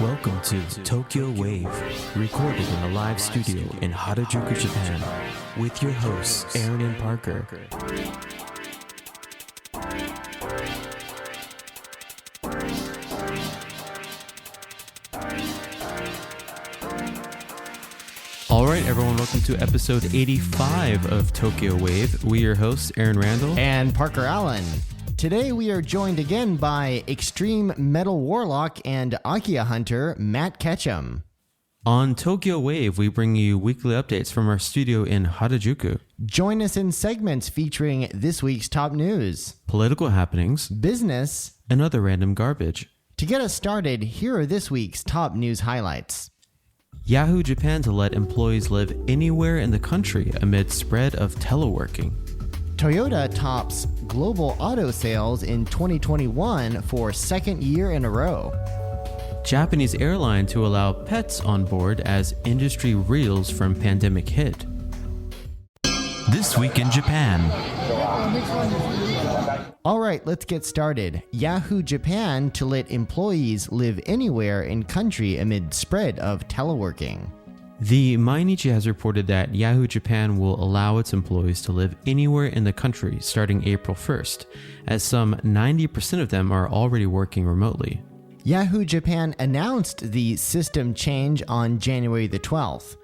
Welcome to Tokyo Wave, recorded in a live studio in Harajuku, Japan, with your hosts Aaron and Parker. All right, everyone, welcome to episode 85 of Tokyo Wave. We are your hosts, Aaron Randall and Parker Allen. Today we are joined again by extreme metal warlock and Akiya hunter Matt Ketchum. On Tokyo Wave, we bring you weekly updates from our studio in Harajuku. Join us in segments featuring this week's top news, political happenings, business, and other random garbage. To get us started, here are this week's top news highlights. Yahoo Japan to let employees live anywhere in the country amid spread of teleworking. Toyota tops global auto sales in 2021 for second year in a row. Japanese airline to allow pets on board as industry reels from pandemic hit. This week in Japan. All right, let's get started. Yahoo Japan to let employees live anywhere in country amid spread of teleworking. The Mainichi has reported that Yahoo Japan will allow its employees to live anywhere in the country starting April 1st, as some 90% of them are already working remotely. Yahoo Japan announced the system change on January the 12th.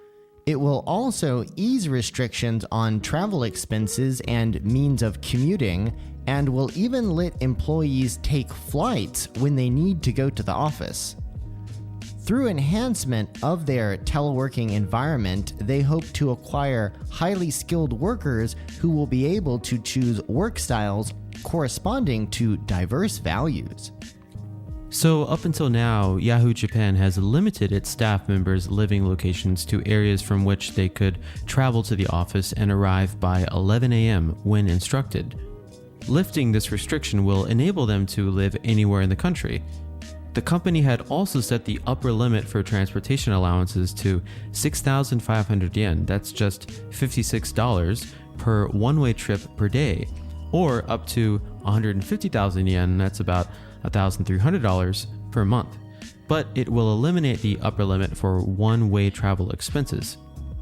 It will also ease restrictions on travel expenses and means of commuting, and will even let employees take flights when they need to go to the office. Through enhancement of their teleworking environment, they hope to acquire highly skilled workers who will be able to choose work styles corresponding to diverse values. So up until now, Yahoo Japan has limited its staff members' living locations to areas from which they could travel to the office and arrive by 11 a.m. when instructed. Lifting this restriction will enable them to live anywhere in the country. The company had also set the upper limit for transportation allowances to 6,500 yen, that's just $56 per one-way trip per day, or up to 150,000 yen, that's about $1,300 per month. But it will eliminate the upper limit for one-way travel expenses.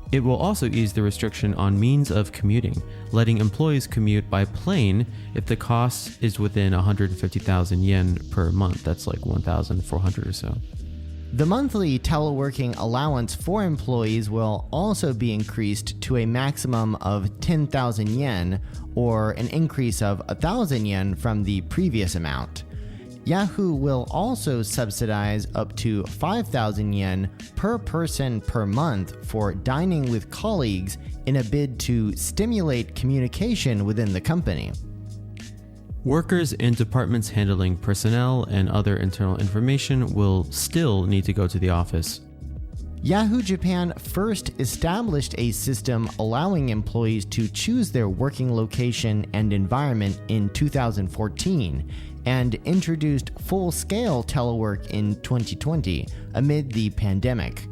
It will also ease the restriction on means of commuting, letting employees commute by plane if the cost is within 150,000 yen per month. That's like 1,400 or so. The monthly teleworking allowance for employees will also be increased to a maximum of 10,000 yen, or an increase of 1,000 yen from the previous amount. Yahoo will also subsidize up to 5,000 yen per person per month for dining with colleagues in a bid to stimulate communication within the company. Workers in departments handling personnel and other internal information will still need to go to the office. Yahoo Japan first established a system allowing employees to choose their working location and environment in 2014, and introduced full-scale telework in 2020 amid the pandemic.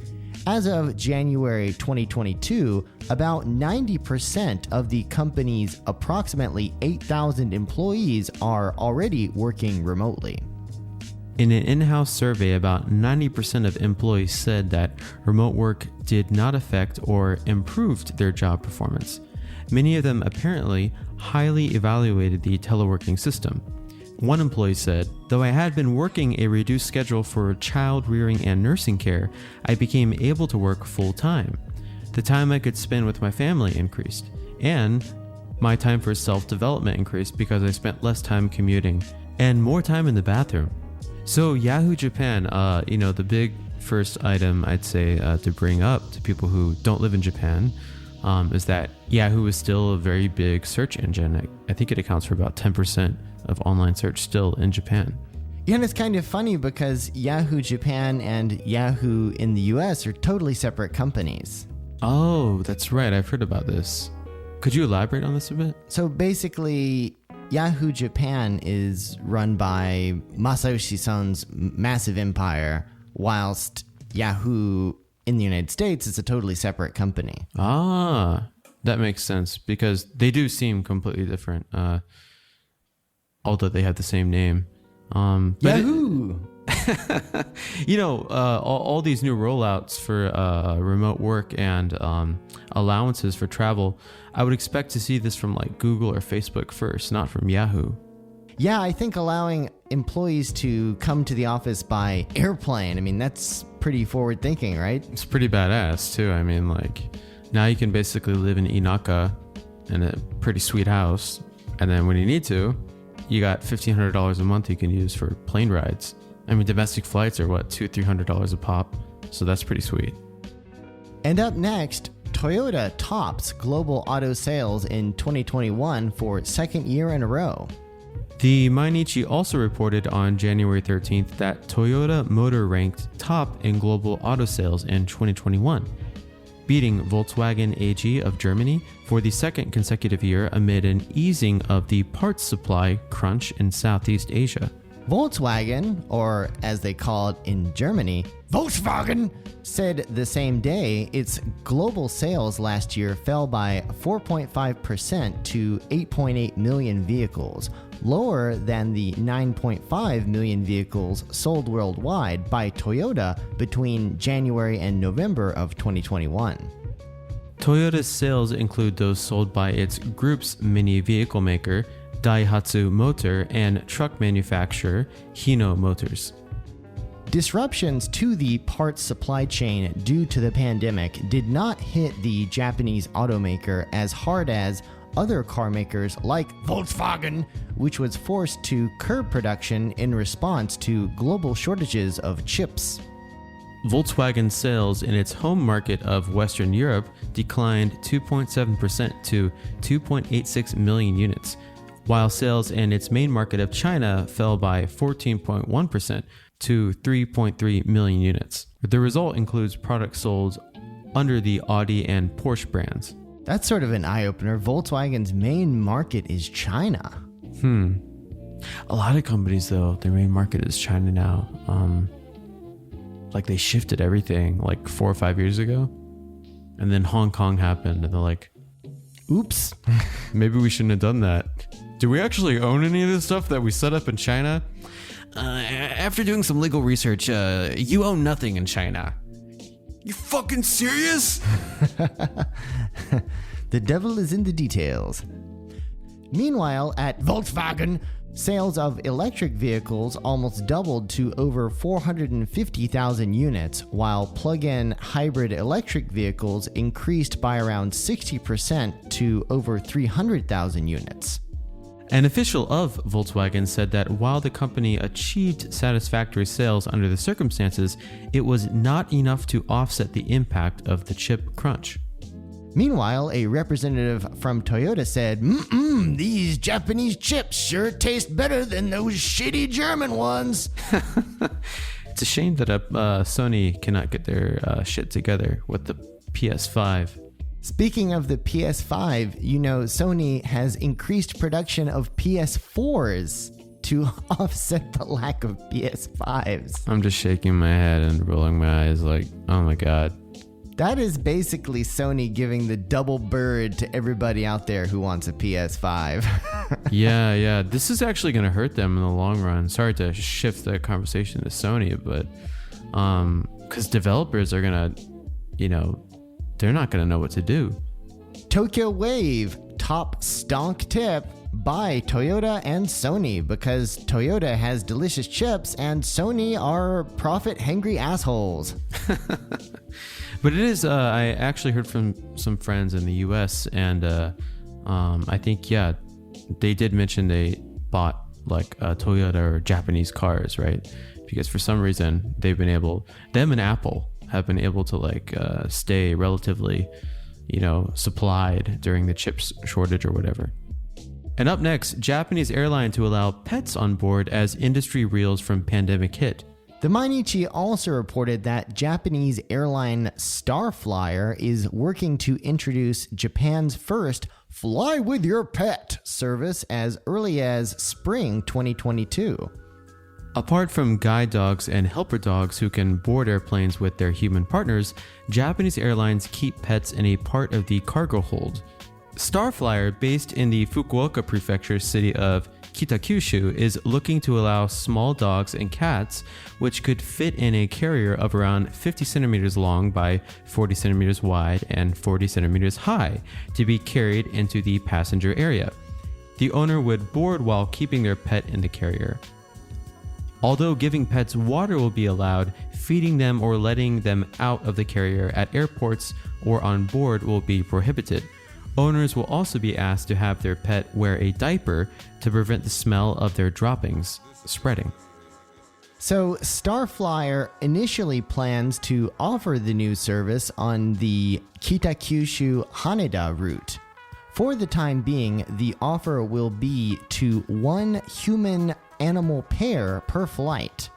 As of January 2022, about 90% of the company's approximately 8,000 employees are already working remotely. In an in-house survey, about 90% of employees said that remote work did not affect or improved their job performance. Many of them apparently highly evaluated the teleworking system. One employee said, "Though I had been working a reduced schedule for child rearing and nursing care, I became able to work full-time. The time I could spend with my family increased, and my time for self-development increased because I spent less time commuting and more time in the bathroom." So Yahoo Japan, the big first item I'd say to bring up to people who don't live in Japan is that Yahoo is still a very big search engine. I think it accounts for about 10% of online search still in Japan. Yeah, and it's kind of funny because Yahoo Japan and Yahoo in the US are totally separate companies. Oh, that's right. I've heard about this. Could you elaborate on this a bit? So basically, Yahoo Japan is run by Masayoshi Son's massive empire, whilst Yahoo in the United States is a totally separate company. Ah, that makes sense because they do seem completely different. Although they have the same name. Yahoo! All these new rollouts for remote work and allowances for travel, I would expect to see this from like Google or Facebook first, not from Yahoo. Yeah, I think allowing employees to come to the office by airplane, I mean, that's pretty forward thinking, right? It's pretty badass too. I mean, like now you can basically live in Inaka in a pretty sweet house. And then when you need to, you got $1,500 a month you can use for plane rides. I mean, domestic flights are what, $200-$300 a pop. So that's pretty sweet. And up next, Toyota tops global auto sales in 2021 for second year in a row. The Mainichi also reported on January 13th that Toyota Motor ranked top in global auto sales in 2021, beating Volkswagen AG of Germany for the second consecutive year amid an easing of the parts supply crunch in Southeast Asia. Volkswagen, or as they call it in Germany, Volkswagen, said the same day its global sales last year fell by 4.5% to 8.8 million vehicles, lower than the 9.5 million vehicles sold worldwide by Toyota between January and November of 2021. Toyota's sales include those sold by its group's mini vehicle maker, Daihatsu Motor, and truck manufacturer, Hino Motors. Disruptions to the parts supply chain due to the pandemic did not hit the Japanese automaker as hard as other car makers like Volkswagen, which was forced to curb production in response to global shortages of chips. Volkswagen sales in its home market of Western Europe declined 2.7% to 2.86 million units, while sales in its main market of China fell by 14.1% to 3.3 million units. The result includes products sold under the Audi and Porsche brands. That's sort of an eye-opener. Volkswagen's main market is China. A lot of companies, though, their main market is China now. Like they shifted everything like 4 or 5 years ago. And then Hong Kong happened and they're like, oops, maybe we shouldn't have done that. Do we actually own any of this stuff that we set up in China? After doing some legal research, you own nothing in China. You fucking serious? The devil is in the details. Meanwhile, at Volkswagen, sales of electric vehicles almost doubled to over 450,000 units, while plug-in hybrid electric vehicles increased by around 60% to over 300,000 units. An official of Volkswagen said that while the company achieved satisfactory sales under the circumstances, it was not enough to offset the impact of the chip crunch. Meanwhile, a representative from Toyota said, these Japanese chips sure taste better than those shitty German ones. It's a shame that Sony cannot get their shit together with the PS5. Speaking of the PS5, Sony has increased production of PS4s to offset the lack of PS5s. I'm just shaking my head and rolling my eyes like, oh my god. That is basically Sony giving the double bird to everybody out there who wants a PS5. Yeah. This is actually going to hurt them in the long run. Sorry to shift the conversation to Sony, but because developers are going to, they're not going to know what to do. Tokyo Wave, top stonk tip by Toyota and Sony, because Toyota has delicious chips and Sony are profit-hungry assholes. But it is, I actually heard from some friends in the US, and I think, they did mention they bought like Toyota or Japanese cars, right? Because for some reason them and Apple have been able to stay relatively, supplied during the chip shortage or whatever. And up next, Japanese airline to allow pets on board as industry reels from pandemic hit. The Mainichi also reported that Japanese airline Starflyer is working to introduce Japan's first Fly With Your Pet service as early as spring 2022. Apart from guide dogs and helper dogs who can board airplanes with their human partners, Japanese airlines keep pets in a part of the cargo hold. Starflyer, based in the Fukuoka Prefecture city of Kitakyushu, is looking to allow small dogs and cats, which could fit in a carrier of around 50 centimeters long by 40 centimeters wide and 40 centimeters high, to be carried into the passenger area. The owner would board while keeping their pet in the carrier. Although giving pets water will be allowed, feeding them or letting them out of the carrier at airports or on board will be prohibited. Owners will also be asked to have their pet wear a diaper to prevent the smell of their droppings spreading. So, Starflyer initially plans to offer the new service on the Kitakyushu Haneda route. For the time being, the offer will be to one human-animal pair per flight.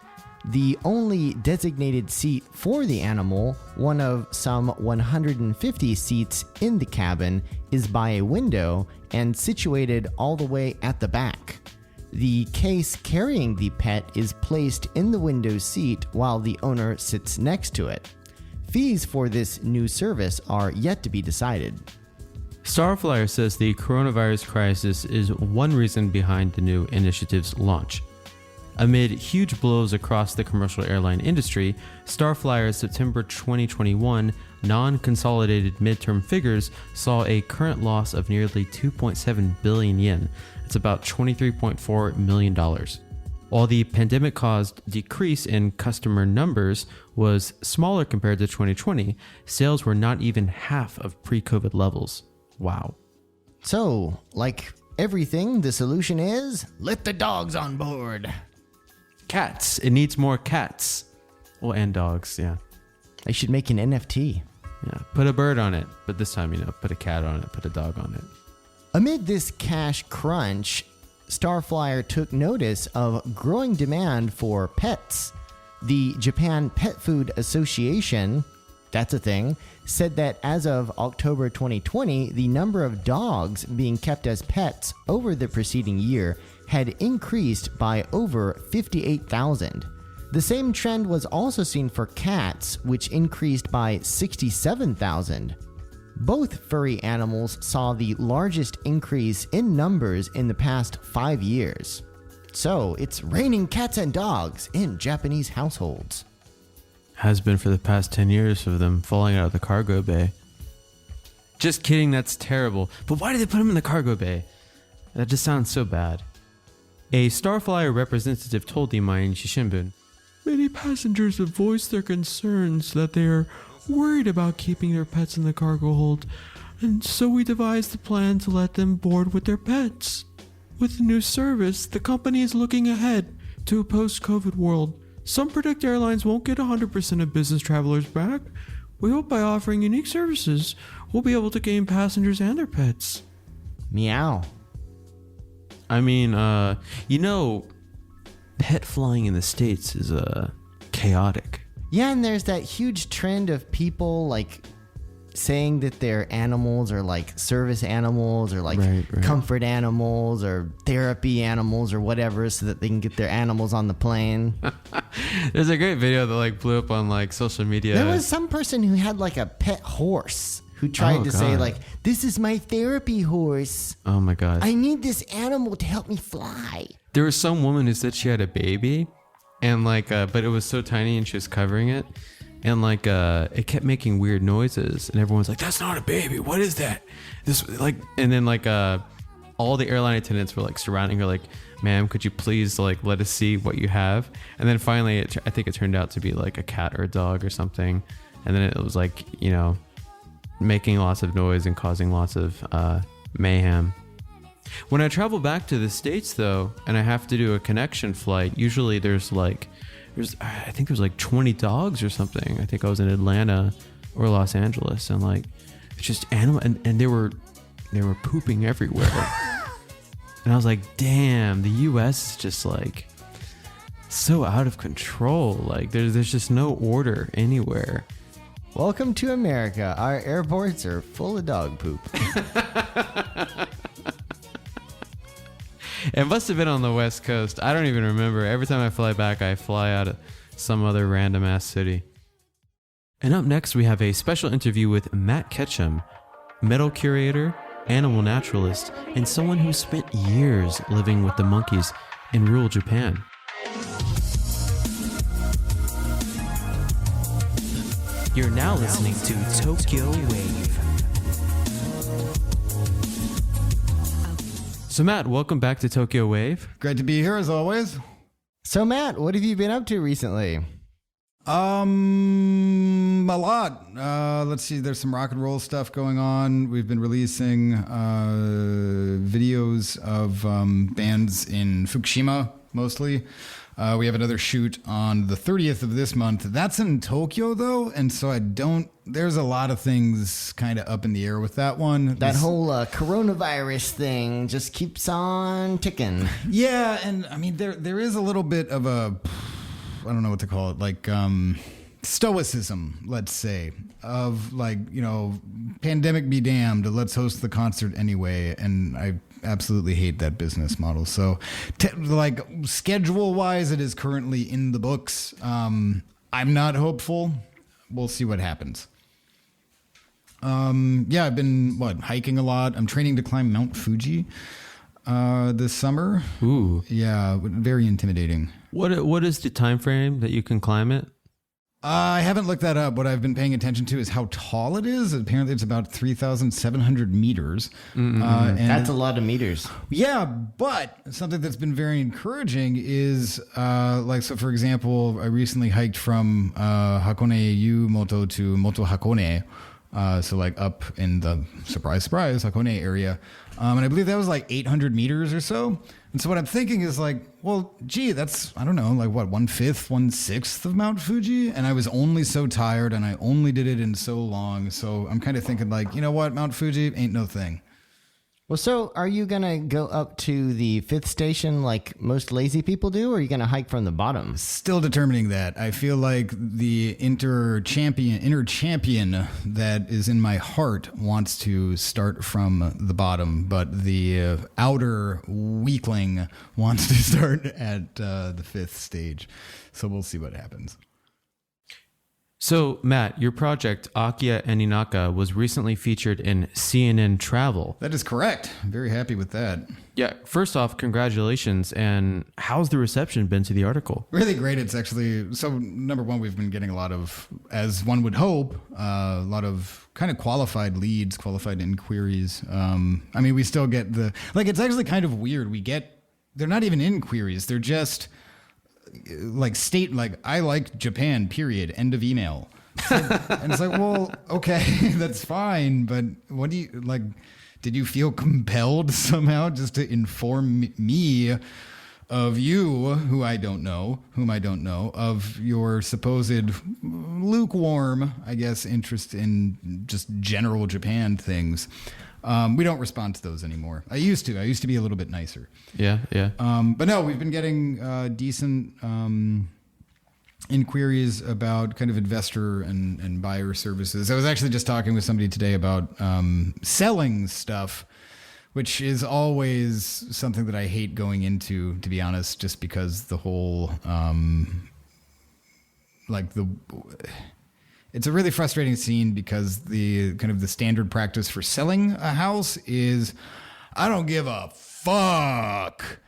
The only designated seat for the animal, one of some 150 seats in the cabin, is by a window and situated all the way at the back. The case carrying the pet is placed in the window seat while the owner sits next to it. Fees for this new service are yet to be decided. Starflyer says the coronavirus crisis is one reason behind the new initiative's launch. Amid huge blows across the commercial airline industry, Starflyer's September 2021 non-consolidated midterm figures saw a current loss of nearly 2.7 billion yen. That's about $23.4 million. While the pandemic-caused decrease in customer numbers was smaller compared to 2020, sales were not even half of pre-COVID levels. Wow. So, like everything, the solution is let the dogs on board. Cats. It needs more cats. Well, and dogs, yeah. They should make an NFT. Yeah. Put a bird on it, but this time, put a cat on it, put a dog on it. Amid this cash crunch, Starflyer took notice of growing demand for pets. The Japan Pet Food Association, that's a thing, said that as of October 2020, the number of dogs being kept as pets over the preceding year had increased by over 58,000. The same trend was also seen for cats, which increased by 67,000. Both furry animals saw the largest increase in numbers in the past 5 years. So it's raining cats and dogs in Japanese households. Has been for the past 10 years of them falling out of the cargo bay. Just kidding, that's terrible. But why did they put them in the cargo bay? That just sounds so bad. A Starflyer representative told the Mainichi Shimbun, "Many passengers have voiced their concerns that they are worried about keeping their pets in the cargo hold, and so we devised the plan to let them board with their pets. With the new service, the company is looking ahead to a post-COVID world. Some predict airlines won't get 100% of business travelers back. We hope by offering unique services, we'll be able to gain passengers and their pets." Meow. I mean, pet flying in the States is chaotic. Yeah, and there's that huge trend of people like saying that their animals are like service animals or like Right. comfort animals or therapy animals or whatever so that they can get their animals on the plane. There's a great video that like blew up on like social media. There was some person who had like a pet horse who tried to say like, "This is my therapy horse. Oh my gosh. I need this animal to help me fly." There was some woman who said she had a baby and like, but it was so tiny and she was covering it. And like, it kept making weird noises and everyone's like, "That's not a baby. What is that?" And then like, all the airline attendants were like surrounding her like, "Ma'am, could you please like let us see what you have?" And then finally, I think it turned out to be like a cat or a dog or something. And then it was like, making lots of noise and causing lots of mayhem. When I travel back to the States though, and I have to do a connection flight, usually I think there's like 20 dogs or something. I think I was in Atlanta or Los Angeles, and like it's just animal, and they were pooping everywhere. And I was like, damn, the US is just like so out of control. Like there's just no order anywhere. Welcome to America. Our airports are full of dog poop. It must have been on the West Coast. I don't even remember. Every time I fly back, I fly out of some other random ass city. And up next, we have a special interview with Matt Ketchum, metal curator, animal naturalist, and someone who spent years living with the monkeys in rural Japan. You're now listening to Tokyo Wave. So Matt, welcome back to Tokyo Wave. Great to be here as always. So Matt, what have you been up to recently? A lot. Let's see. There's some rock and roll stuff going on. We've been releasing videos of bands in Fukushima, mostly. We have another shoot on the 30th of this month. That's in Tokyo, though, and so there's a lot of things kind of up in the air with that one. That whole coronavirus thing just keeps on ticking. Yeah, and I mean, there is a little bit of a, I don't know what to call it, like stoicism, let's say, of like, pandemic be damned, let's host the concert anyway, and I absolutely hate that business model. So like schedule wise, it is currently in the books. I'm not hopeful. We'll see what happens. I've been hiking a lot. I'm training to climb Mount Fuji this summer. Ooh. Yeah, very intimidating. What is the time frame that you can climb it? I haven't looked that up. What I've been paying attention to is how tall it is. Apparently, it's about 3,700 meters. And that's a lot of meters. Yeah, but something that's been very encouraging is, so for example, I recently hiked from Hakone Yu-Moto to Moto Hakone. So like up in the, surprise, Hakone area. And I believe that was like 800 meters or so. And so what I'm thinking is like, well, gee, that's, I don't know, like what, 1/5, 1/6 of Mount Fuji? And I was only so tired and I only did it in so long. So I'm kind of thinking like, you know what, Mount Fuji ain't no thing. Well, so are you going to go up to the 5th station like most lazy people do, or are you going to hike from the bottom? Still determining that. I feel like the inner champion that is in my heart wants to start from the bottom, but the outer weakling wants to start at the 5th stage. So we'll see what happens. So, Matt, your project, Akiya and Inaka, was recently featured in CNN Travel. That is correct. I'm very happy with that. Yeah, first off, congratulations. And how's the reception been to the article? Really great. It's actually, so number one, we've been getting a lot of, as one would hope, a lot of kind of qualified leads, qualified inquiries. We still get it's actually kind of weird. They're not even inquiries. They're just I like Japan, period, end of email. And it's like, well, okay, that's fine, but what do you did you feel compelled somehow just to inform me of you, whom I don't know, of your supposed lukewarm, I guess, interest in just general Japan things? We don't respond to those anymore. I used to be a little bit nicer. Yeah. But no, we've been getting decent inquiries about kind of investor and buyer services. I was actually just talking with somebody today about selling stuff, which is always something that I hate going into, to be honest, just because the whole it's a really frustrating scene because the kind of the standard practice for selling a house is, I don't give a fuck,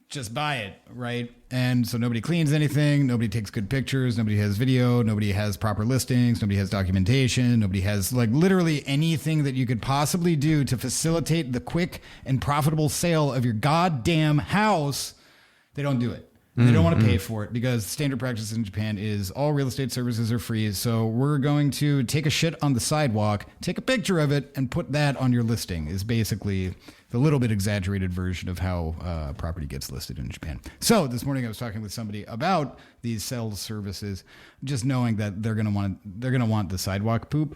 just buy it, right? And so nobody cleans anything, nobody takes good pictures, nobody has video, nobody has proper listings, nobody has documentation, nobody has literally anything that you could possibly do to facilitate the quick and profitable sale of your goddamn house. They don't do it. And they don't want to pay for it because standard practice in Japan is all real estate services are free. So we're going to take a shit on the sidewalk, take a picture of it, and put that on your listing is basically the little bit exaggerated version of how property gets listed in Japan. So this morning I was talking with somebody about these sales services, just knowing that they're going to want the sidewalk poop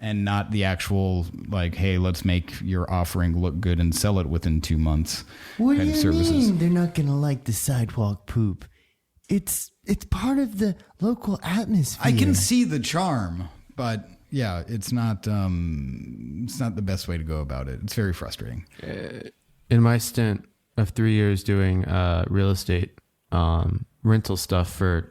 and not the actual hey, let's make your offering look good and sell it within 2 months. What kind do of you services. mean they're not going to like the sidewalk poop? It's part of the local atmosphere. I can see the charm, but yeah, it's not the best way to go about it. It's very frustrating. In my stint of 3 years doing real estate rental stuff for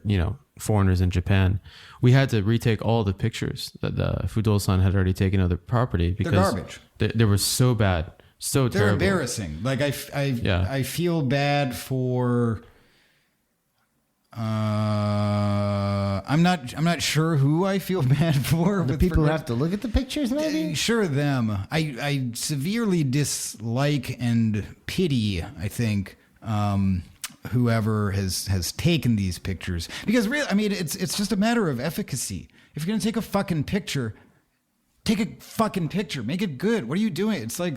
foreigners in Japan, we had to retake all the pictures that the Fudo-san had already taken of the property because they're garbage. They were so bad, so They're terrible. embarrassing. Like I feel bad for. I'm not sure who I feel bad for. The people who have to look at the pictures, maybe? Sure, them. I severely dislike and pity, I think, whoever has taken these pictures. Because really, I mean, it's just a matter of efficacy. If you're going to take a fucking picture, take a fucking picture. Make it good. What are you doing? It's like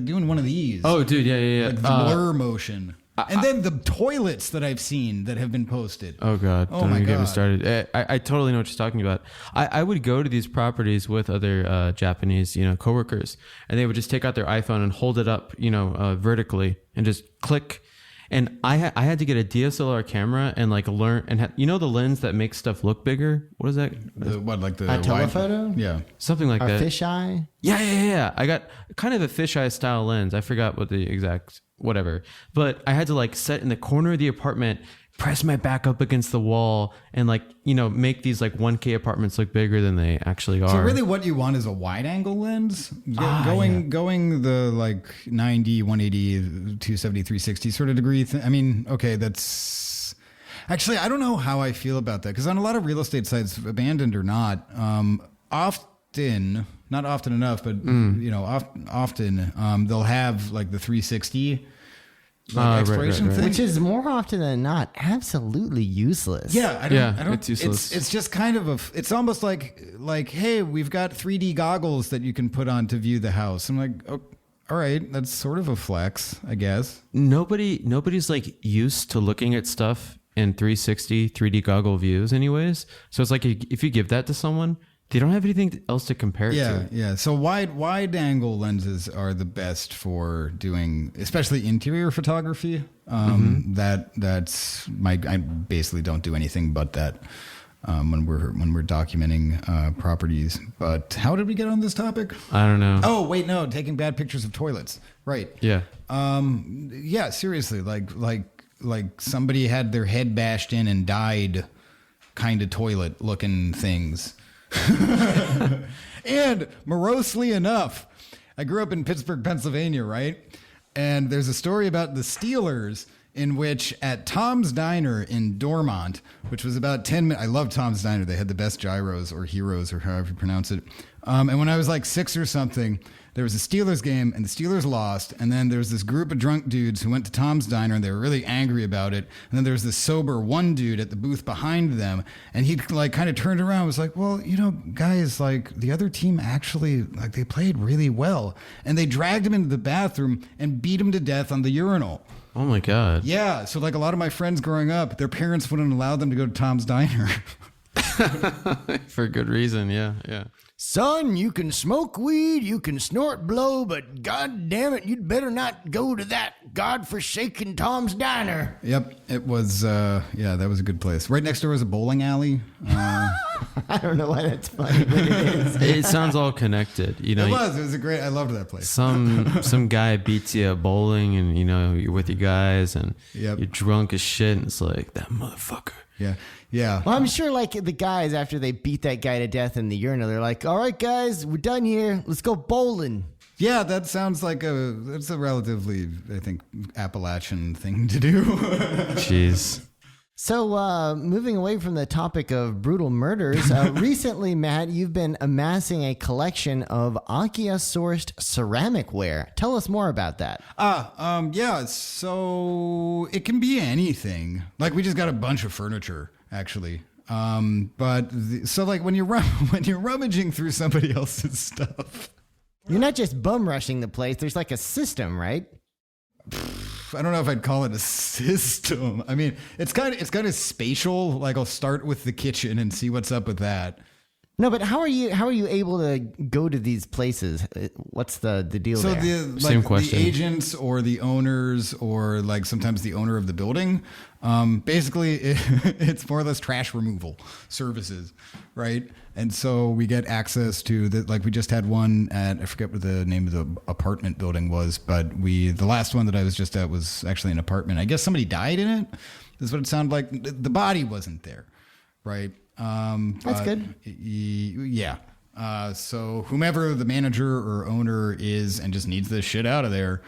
doing one of these. Oh, dude, yeah. Like the blur motion. And then the toilets that I've seen that have been posted. Oh God! Oh Don't my even get me God. started. I totally know what you're talking about. I would go to these properties with other Japanese, coworkers, and they would just take out their iPhone and hold it up, vertically, and just click. And I had to get a DSLR camera and learn and the lens that makes stuff look bigger. What is that? A telephoto? Yeah, Something like Or that. fisheye? Yeah. I got kind of a fisheye style lens. I forgot what the exact whatever, but I had to set in the corner of the apartment, press my back up against the wall, and make these 1K apartments look bigger than they actually are. So really what you want is a wide angle lens. Going the 90, 180, 270, 360 sort of degree. I mean, okay, that's actually, I don't know how I feel about that. Cause on a lot of real estate sites, abandoned or not, often, not often enough, but often, they'll have the 360 exploration right. thing. Which is more often than not absolutely useless. Yeah, I don't. It's useless. It's just kind of it's almost like, hey, we've got 3D goggles that you can put on to view the house. I'm like, oh, all right, that's sort of a flex, I guess. Nobody's used to looking at stuff in 360 3D goggle views anyways. So it's if you give that to someone, they don't have anything else to compare it to. Yeah. So wide angle lenses are the best for doing, especially interior photography. That's I basically don't do anything but that when we're documenting properties. But how did we get on this topic? I don't know. Oh wait, no, taking bad pictures of toilets. Right. Yeah. Yeah. Seriously, like somebody had their head bashed in and died, kind of toilet looking things. And morosely enough, I grew up in Pittsburgh, Pennsylvania, right? And there's a story about the Steelers in which at Tom's Diner in Dormont, which was about 10 minutes. I love Tom's Diner. They had the best gyros or heroes or however you pronounce it. And when I was 6 or something, there was a Steelers game and the Steelers lost. And then there was this group of drunk dudes who went to Tom's Diner and they were really angry about it. And then there was this sober one dude at the booth behind them. And he kind of turned around and was like, well, guys, the other team actually, they played really well. And they dragged him into the bathroom and beat him to death on the urinal. Oh my God. Yeah. So a lot of my friends growing up, their parents wouldn't allow them to go to Tom's Diner. For good reason. Yeah. Son, you can smoke weed, you can snort blow, but God damn it, you'd better not go to that godforsaken Tom's Diner. Yep. It was, that was a good place. Right next door was a bowling alley. I don't know why that's funny, but it is. It sounds all connected. It was I loved that place. Some guy beats you at bowling and, you're with your guys and Yep. you're drunk as shit. And it's that motherfucker. Yeah. Yeah. Well, I'm sure the guys, after they beat that guy to death in the urinal, they're like, all right, guys, we're done here. Let's go bowling. Yeah, that sounds that's a relatively, I think, Appalachian thing to do. Jeez. So, moving away from the topic of brutal murders, recently, Matt, you've been amassing a collection of Akiya-sourced ceramic ware. Tell us more about that. Yeah, so it can be anything. We just got a bunch of furniture, actually. But when you're rummaging through somebody else's stuff, You're not just bum rushing the place. There's a system, right? I don't know if I'd call it a system. I mean, it's kind of spatial. I'll start with the kitchen and see what's up with that. No, but how are you able to go to these places? What's the deal So there? Same question. The agents or the owners or sometimes the owner of the building, basically it's more or less trash removal services, right? And so we get access to we just had one at, I forget what the name of the apartment building was, but the last one that I was just at was actually an apartment. I guess somebody died in it. This is what it sounded like. The body wasn't there, right? That's good. Yeah. So whomever the manager or owner is and just needs this shit out of there,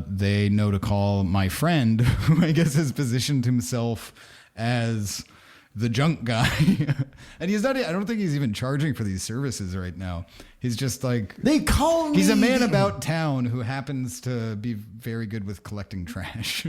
they know to call my friend, who I guess has positioned himself as the junk guy. And he's not, I don't think he's even charging for these services right now. He's just like, they call me. He's a man about town who happens to be very good with collecting trash.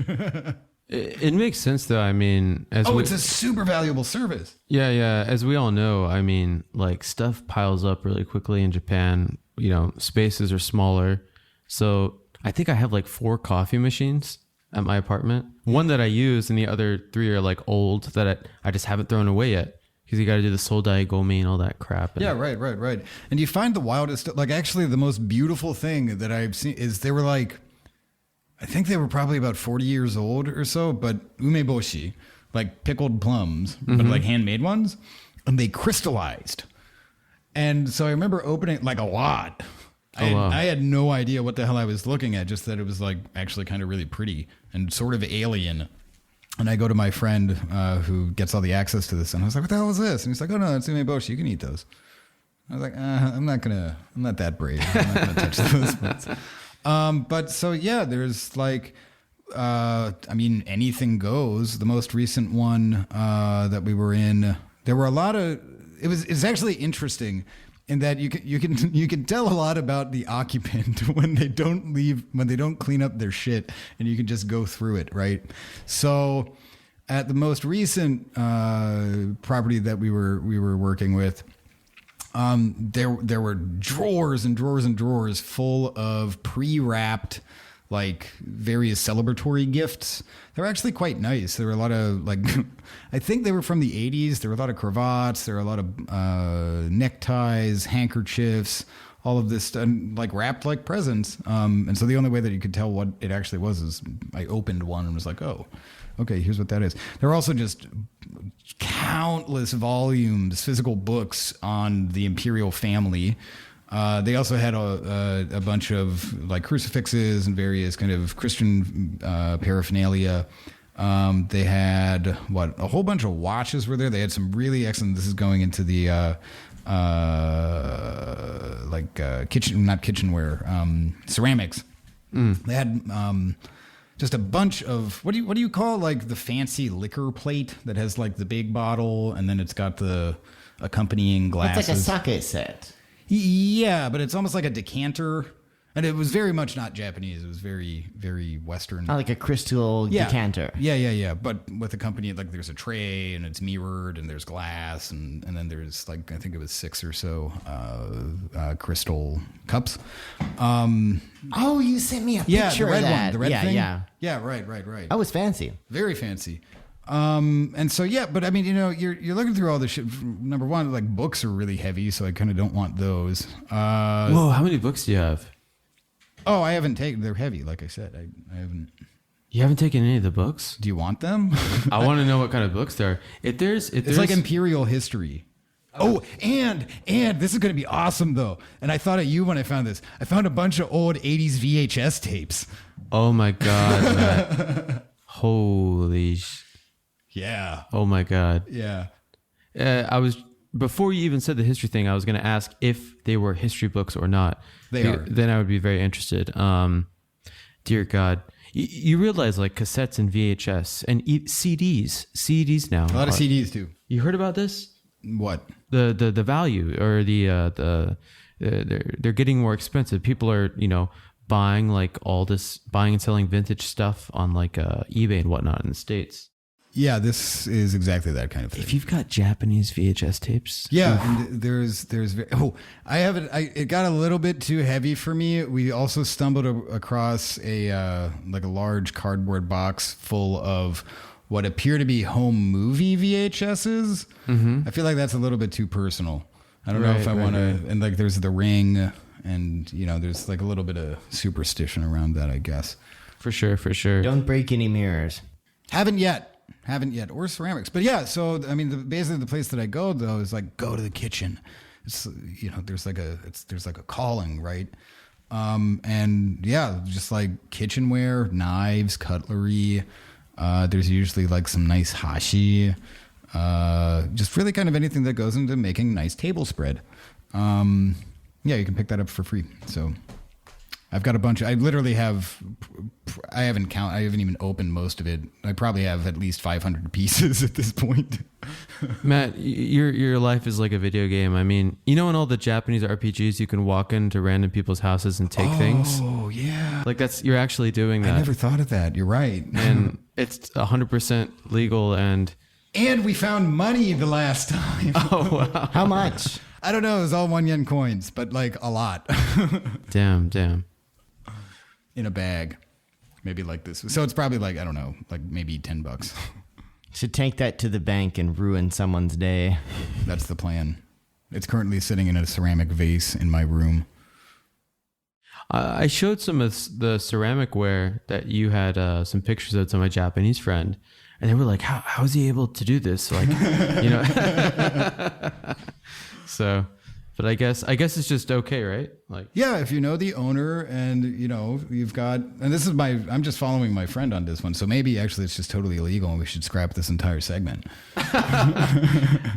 It makes sense though. I mean, it's a super valuable service. Yeah. As we all know, I mean, like stuff piles up really quickly in Japan. You know, spaces are smaller. So I think I have like 4 coffee machines at my apartment. One that I use and the other 3 are like old that I just haven't thrown away yet. Because you got to do the soldai gomi and all that crap. Yeah, right. And you find the wildest, like actually the most beautiful thing that I've seen is they were like, I think they were probably about 40 years old or so, but umeboshi, like pickled plums, but like handmade ones, and they crystallized. And so I remember opening like a lot. I had no idea what the hell I was looking at, just that it was like actually kind of really pretty and sort of alien. And I go to my friend who gets all the access to this, and I was like, "What the hell is this?" And he's like, "Oh no, it's umeboshi. You can eat those." I was like, "I'm not that brave. I'm not gonna touch those." But so yeah, there's like, I mean, anything goes. The most recent one that we were in, there were a lot of. It's actually interesting in that you can tell a lot about the occupant when they don't clean up their shit, and you can just go through it, right? So at the most recent property that we were working with, there were drawers and drawers and drawers full of pre-wrapped like various celebratory gifts. They're actually quite nice. There were a lot of like, I think they were from the 80s. There were a lot of cravats. There were a lot of neckties, handkerchiefs, all of this like wrapped like presents. And so the only way that you could tell what it actually was is I opened one and was like, oh, okay, here's what that is. There were also just countless volumes, physical books on the imperial family. They also had a bunch of like crucifixes and various kind of Christian paraphernalia. They had a whole bunch of watches were there. They had some really excellent. This is going into the not kitchenware, ceramics. They had just a bunch of what do you call like the fancy liquor plate that has like the big bottle and then it's got the accompanying glasses. It's like a sake set. Yeah, but it's almost like a decanter. And it was very much not Japanese. It was very, very Western. Not like a crystal decanter. Yeah. But with a company, like there's a tray and it's mirrored and there's glass and then there's like, I think it was 6 or so crystal cups. Oh, you sent me a picture the red of that. one. The red thing? Yeah. Right. That was fancy. Very fancy. And so, yeah, but I mean, you know, you're looking through all this shit. Number one, like books are really heavy, so I kind of don't want those. Whoa, how many books do you have? Oh, I haven't taken, they're heavy. Like I said, I haven't. You haven't taken any of the books? Do you want them? I want to know what kind of books there are. It's like imperial history. Oh, and this is going to be awesome though. And I thought of you when I found this. I found a bunch of old 80s VHS tapes. Oh my God, Matt. Holy yeah. Oh my God. Yeah. Before you even said the history thing, I was going to ask if they were history books or not. They are. Then I would be very interested. Dear God. You realize like cassettes and VHS and CDs now. A lot of CDs too. You heard about this? What? The value or they're getting more expensive. People are, buying like all this, buying and selling vintage stuff on like eBay and whatnot in the States. Yeah, this is exactly that kind of thing. If you've got Japanese VHS tapes. Yeah, and it got a little bit too heavy for me. We also stumbled across a large cardboard box full of what appear to be home movie VHSs. Mm-hmm. I feel like that's a little bit too personal. I don't know if I want to, and like there's The Ring and there's like a little bit of superstition around that, I guess. For sure. Don't break any mirrors. Haven't yet, or ceramics. But yeah, so I mean, basically the place that I go though is like go to the kitchen. It's there's like a calling, right? And yeah, just like kitchenware, knives, cutlery, There's usually like some nice hashi, just really kind of anything that goes into making nice table spread. Yeah, you can pick that up for free. So I've got a bunch. I literally have. I haven't even opened most of it. I probably have at least 500 pieces at this point. Matt, your life is like a video game. I mean, in all the Japanese RPGs, you can walk into random people's houses and take things. Oh yeah, like you're actually doing that. I never thought of that. You're right, and it's 100% legal. And we found money the last time. Oh wow! How much? I don't know. It was all 1 yen coins, but like a lot. Damn. In a bag, maybe like this. So it's probably like, I don't know, like maybe $10. Should take that to the bank and ruin someone's day. That's the plan. It's currently sitting in a ceramic vase in my room. I showed some of the ceramic ware that you had some pictures of to my Japanese friend, and they were like, how is he able to do this? Like, So, but I guess it's just okay, right? Like, yeah, if you know the owner and you've got, and this is I'm just following my friend on this one, so maybe actually it's just totally illegal and we should scrap this entire segment.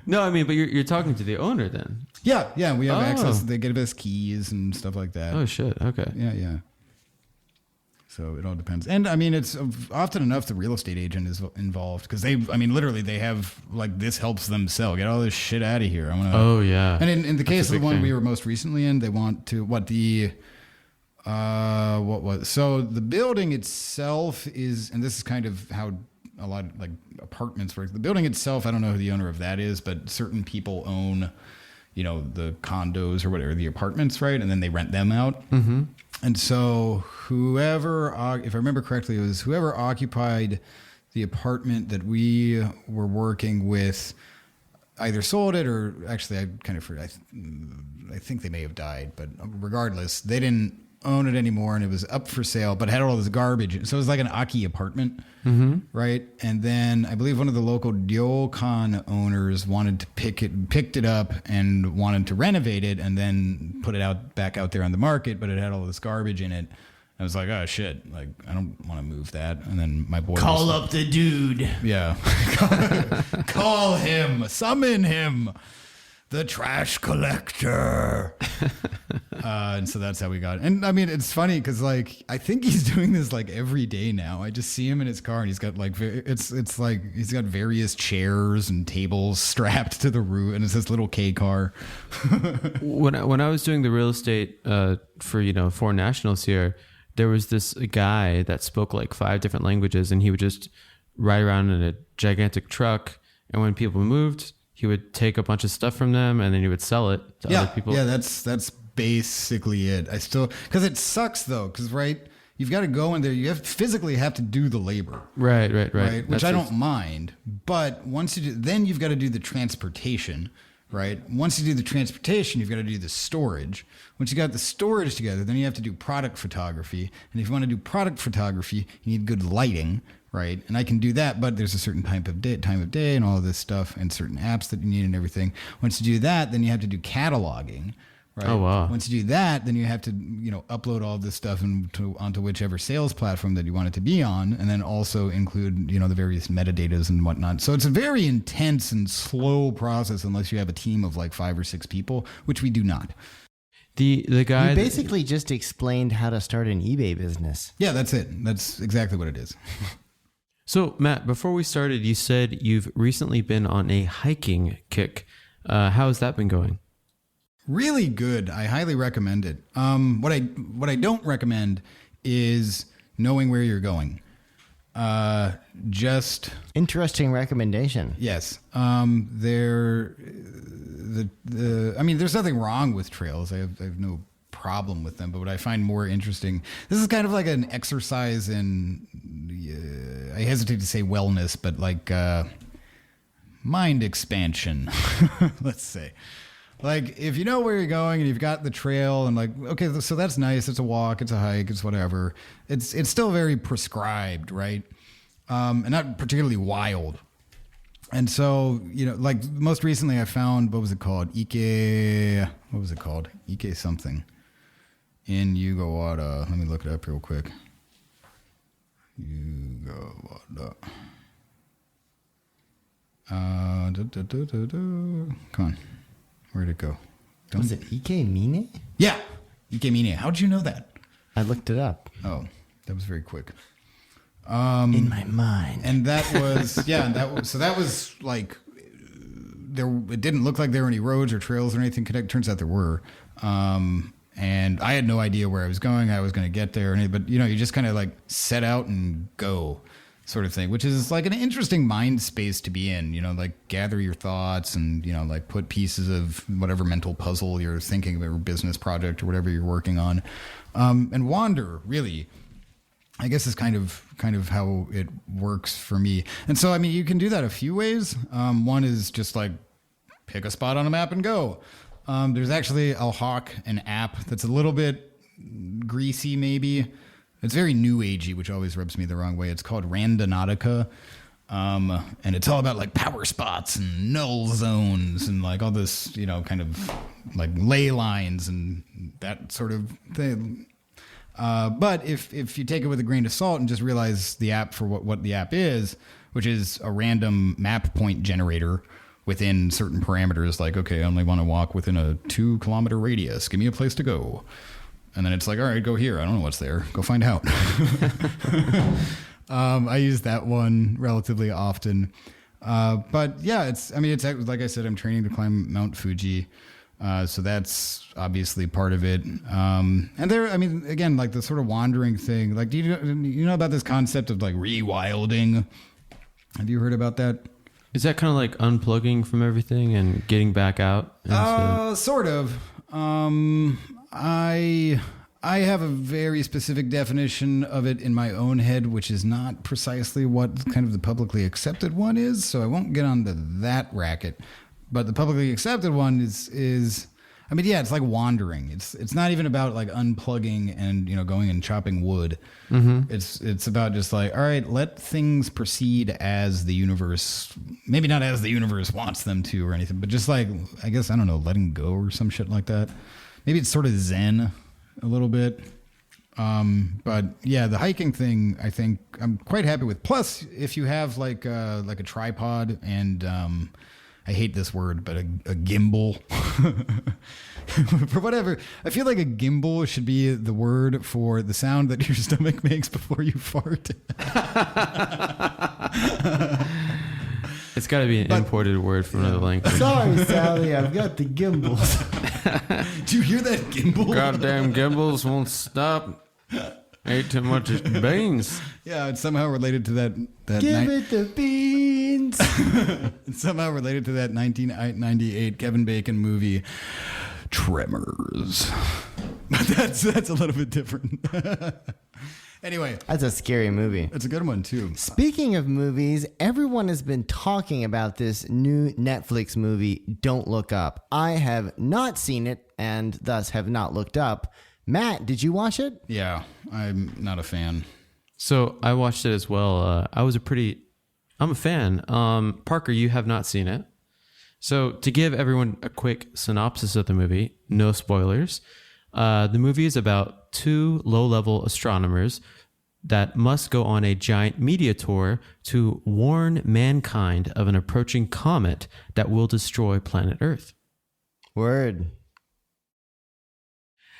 No, I mean, but you're talking to the owner then. Yeah, we have access. They give us keys and stuff like that. Oh shit, okay. Yeah. So it all depends. And I mean, it's often enough the real estate agent is involved because literally they have like, this helps them sell. Get all this shit out of here. Oh yeah. And in the case of the one we were most recently in, they want to, so the building itself is, and this is kind of how a lot of like apartments work. The building itself, I don't know who the owner of that is, but certain people own, the condos or whatever, the apartments, right? And then they rent them out. Mm-hmm. And so whoever, if I remember correctly, it was whoever occupied the apartment that we were working with either sold it or actually I kind of forgot. I think they may have died, but regardless, they didn't own it anymore and it was up for sale, but it had all this garbage. So it was like an Akiya apartment, right? And then I believe one of the local ryokan owners wanted to picked it up and wanted to renovate it and then put it back out there on the market, but it had all this garbage in it. I was like, oh shit, like I don't want to move that. And then my boy Call up the dude. Yeah. Call him, summon him. The trash collector. And so that's how we got it. And I mean, it's funny because like, I think he's doing this like every day now. I just see him in his car and he's got like, it's like, he's got various chairs and tables strapped to the roof and it's this little K car. When I was doing the real estate for, foreign nationals here, there was this guy that spoke like 5 different languages and he would just ride around in a gigantic truck. And when people moved, he would take a bunch of stuff from them and then he would sell it to other people. Yeah, that's basically it. Because it sucks though, because you've got to go in there. You physically have to do the labor. Right. Which I don't mind. But once you do, then you've got to do the transportation, right? Once you do the transportation, you've got to do the storage. Once you got the storage together, then you have to do product photography. And if you want to do product photography, you need good lighting. Right. And I can do that, but there's a certain time of day and all of this stuff and certain apps that you need and everything. Once you do that, then you have to do cataloging. Right. Oh, wow. Once you do that, then you have to, upload all this stuff onto whichever sales platform that you want it to be on. And then also include, the various metadatas and whatnot. So it's a very intense and slow process unless you have a team of like 5 or 6 people, which we do not. The guy You basically just explained how to start an eBay business. Yeah, that's it. That's exactly what it is. So, Matt, before we started, you said you've recently been on a hiking kick. How has that been going? Really good. I highly recommend it. What I don't recommend is knowing where you're going. Just interesting recommendation. Yes. There's nothing wrong with trails. I have no problem with them, but what I find more interesting, this is kind of like an exercise in, I hesitate to say wellness, but like mind expansion, let's say. Like if you know where you're going and you've got the trail and like, okay, so that's nice. It's a walk, it's a hike, it's whatever. It's still very prescribed, right? And not particularly wild. And so, like most recently I found, what was it called? Ike something. In Yugawara. Let me look it up real quick. You go. Come on. Where'd it go? Was it Ike Mine? Yeah. Ike Mine. How'd you know that? I looked it up. Oh, that was very quick. In my mind. And that was, so that was like, it didn't look like there were any roads or trails or anything connected. Turns out there were. And I had no idea where I was going. I was going to get there. But, you just kind of like set out and go sort of thing, which is like an interesting mind space to be in, like gather your thoughts and, like put pieces of whatever mental puzzle you're thinking of or business project or whatever you're working on. And wander, really, I guess is kind of how it works for me. And so, I mean, you can do that a few ways. One is just like pick a spot on a map and go. There's actually, I'll hawk an app that's a little bit greasy, maybe. It's very new agey, which always rubs me the wrong way. It's called Randonautica. And it's all about like power spots and null zones and like all this, kind of like ley lines and that sort of thing. But if you take it with a grain of salt and just realize the app for what the app is, which is a random map point generator within certain parameters, like, okay, I only want to walk within a 2-kilometer radius. Give me a place to go. And then it's like, all right, go here. I don't know what's there. Go find out. I use that one relatively often. But yeah, it's like I said, I'm training to climb Mount Fuji. So that's obviously part of it. And there, I mean, again, like the sort of wandering thing, like, do you know about this concept of like rewilding? Have you heard about that? Is that kind of like unplugging from everything and getting back out? Sort of. I have a very specific definition of it in my own head, which is not precisely what kind of the publicly accepted one is. So I won't get onto that racket. But the publicly accepted one is I mean, yeah, it's like wandering. It's not even about like unplugging and, going and chopping wood. Mm-hmm. It's about just like, all right, let things proceed as the universe, maybe not as the universe wants them to or anything, but just like, I guess, I don't know, letting go or some shit like that. Maybe it's sort of Zen a little bit. But yeah, the hiking thing, I think I'm quite happy with. Plus, if you have like a tripod and, I hate this word, but a gimbal for whatever. I feel like a gimbal should be the word for the sound that your stomach makes before you fart. It's got to be an imported word from another language. Sorry, Sally, I've got the gimbals. Do you hear that gimbal? Goddamn gimbals won't stop. Ate too much beans. Yeah, it's somehow related to that Give it the beans. It's somehow related to that 1998 Kevin Bacon movie, Tremors. But that's a little bit different. Anyway. That's a scary movie. It's a good one, too. Speaking of movies, everyone has been talking about this new Netflix movie, Don't Look Up. I have not seen it and thus have not looked up. Matt, did you watch it? Yeah, I'm not a fan. So I watched it as well. I'm a fan. Parker, you have not seen it. So to give everyone a quick synopsis of the movie, no spoilers. The movie is about 2 low-level astronomers that must go on a giant media tour to warn mankind of an approaching comet that will destroy planet Earth. Word.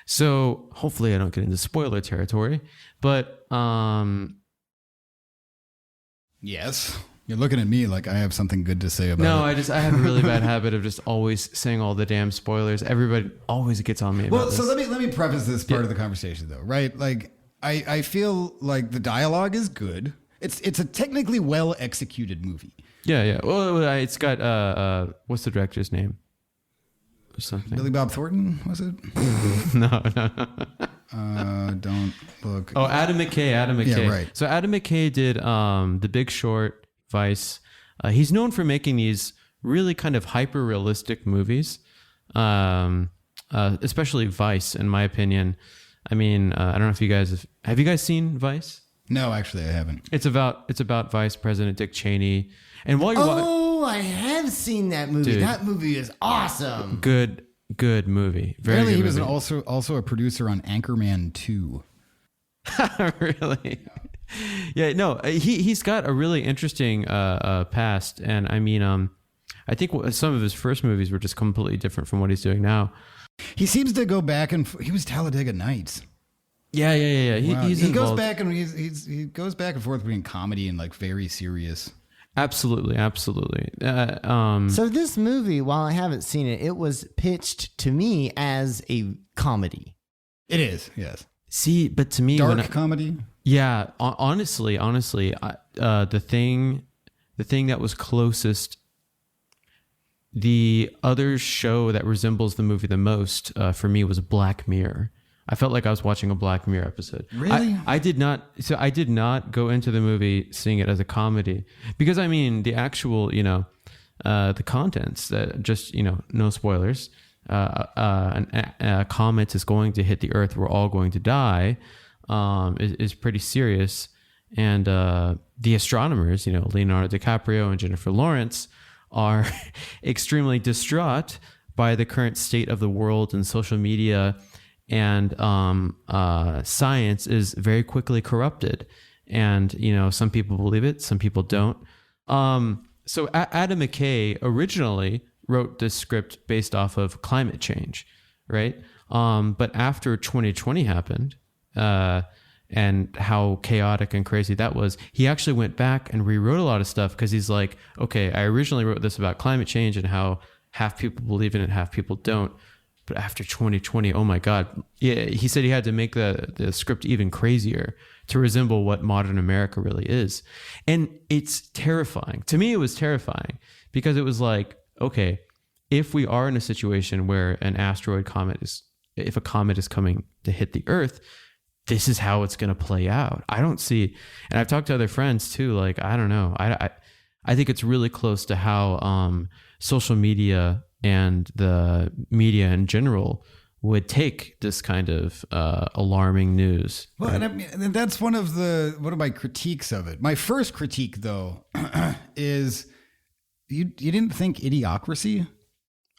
So hopefully I don't get into spoiler territory, but yes, you're looking at me like I have something good to say about it. No, I have a really bad habit of just always saying all the damn spoilers. Everybody always gets on me about this. So let me preface this part of the conversation though, right? Like I feel like the dialogue is good. It's a technically well executed movie. Yeah. Well, it's got what's the director's name? Or something. Billy Bob Thornton, was it? No. Don't look. Oh, Adam McKay. Yeah, right. So Adam McKay did The Big Short, Vice. He's known for making these really kind of hyper realistic movies, especially Vice, in my opinion. I mean, I don't know if you guys have you guys seen Vice? No, actually, I haven't. It's about Vice President Dick Cheney, and while you're I have seen that movie. Dude. That movie is awesome. Good movie. Very Apparently, good he was movie. also a producer on Anchorman 2. Really? Yeah, no, he's got a really interesting past, and I mean, I think some of his first movies were just completely different from what he's doing now. He seems to go back and he was Talladega Nights. Yeah. Wow. He goes back and he goes back and forth between comedy and like very serious. Absolutely. So this movie, while I haven't seen it, it was pitched to me as a comedy. It is, yes. See, but to me, dark comedy. Yeah, honestly, the thing that was closest, the other show that resembles the movie the most for me was Black Mirror. I felt like I was watching a Black Mirror episode. Really? I did not go into the movie seeing it as a comedy because I mean the actual, the contents that just, no spoilers. A comet is going to hit the Earth. We're all going to die. Is pretty serious. And the astronomers, Leonardo DiCaprio and Jennifer Lawrence, are extremely distraught by the current state of the world and social media. And science is very quickly corrupted. And, some people believe it, some people don't. So Adam McKay originally wrote this script based off of climate change, right? But after 2020 happened, and how chaotic and crazy that was, he actually went back and rewrote a lot of stuff because he's like, okay, I originally wrote this about climate change and how half people believe in it, half people don't. But after 2020, oh my God. Yeah, he said he had to make the script even crazier to resemble what modern America really is. And it's terrifying. To me, it was terrifying because it was like, okay, if we are in a situation where if a comet is coming to hit the Earth, this is how it's going to play out. I don't see, and I've talked to other friends too, like, I don't know. I think it's really close to how social media and the media in general would take this kind of alarming news. Well, right? And that's one of my critiques of it. My first critique, though, is you didn't think Idiocracy?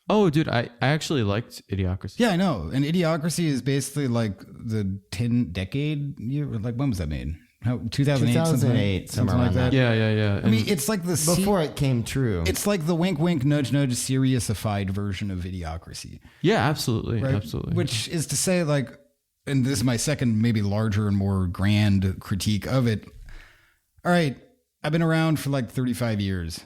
Oh, dude, I actually liked Idiocracy. Yeah, I know. And Idiocracy is basically like the 10 decade year. Like, when was that made? 2008, something like that. Yeah. I mean, it's like before it came true. It's like the wink, wink, nudge, nudge, seriousified version of Idiocracy. Yeah, absolutely, right? Absolutely. Which is to say, like, and this is my second, maybe larger and more grand critique of it. All right, I've been around for like 35 years.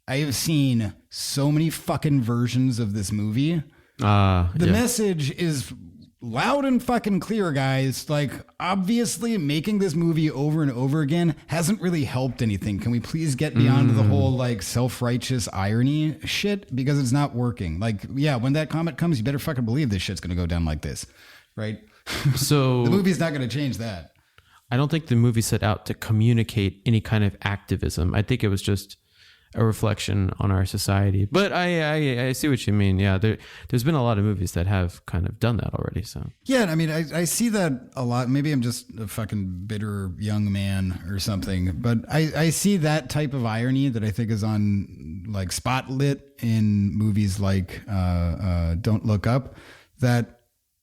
I have seen so many fucking versions of this movie. The message is loud and fucking clear, guys. Like, obviously making this movie over and over again hasn't really helped anything. Can we please get beyond the whole like self-righteous irony shit? Because it's not working. Like, yeah, when that comet comes, you better fucking believe this shit's going to go down like this. Right? So the movie's not going to change that. I don't think the movie set out to communicate any kind of activism. I think it was just a reflection on our society. But I see what you mean. Yeah, there's been a lot of movies that have kind of done that already. So yeah, I mean, I see that a lot. Maybe I'm just a fucking bitter young man or something. But I see that type of irony that I think is on like spotlit in movies like Don't Look Up. That